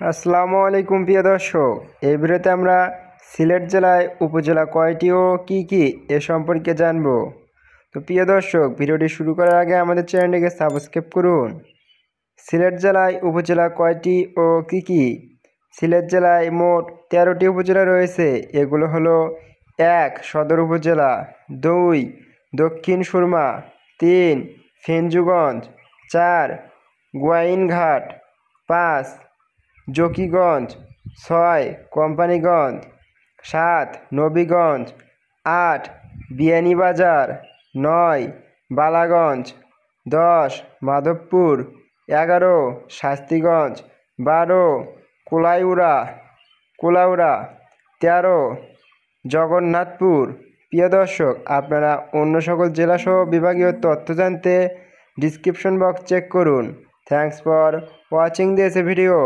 আসসালামু আলাইকুম প্রিয় দর্শক, এই ভিডিওতে আমরা সিলেট জেলায় উপজেলা কয়টি ও কি কি এ সম্পর্কে জানব। তো প্রিয় দর্শক, ভিডিওটি শুরু করার আগে আমাদের চ্যানেলটিকে সাবস্ক্রাইব করুন। সিলেট জেলায় উপজেলা কয়টি ও কি কি? সিলেট জেলায় মোট 13টি উপজেলা রয়েছে। এগুলো হলো: 1 সদর উপজেলা, 2 দক্ষিণ সুরমা, 3 ফেঞ্চুগঞ্জ, 4 গোয়াইনঘাট, 5 জকিগঞ্জ, 6 কোম্পানীগঞ্জ, 7 নবীগঞ্জ, 8 বিয়ানীবাজার, 9 বালাগঞ্জ, 10 মাধবপুর, 11 শাস্তিগঞ্জ, 12 কুলাউড়া, 13 জগন্নাথপুর। প্রিয় দর্শক, আপনারা অন্য সকল জেলাসহ বিভাগীয় তথ্য জানতে ডিসক্রিপশন বক্স চেক করুন। Thanks for watching this video.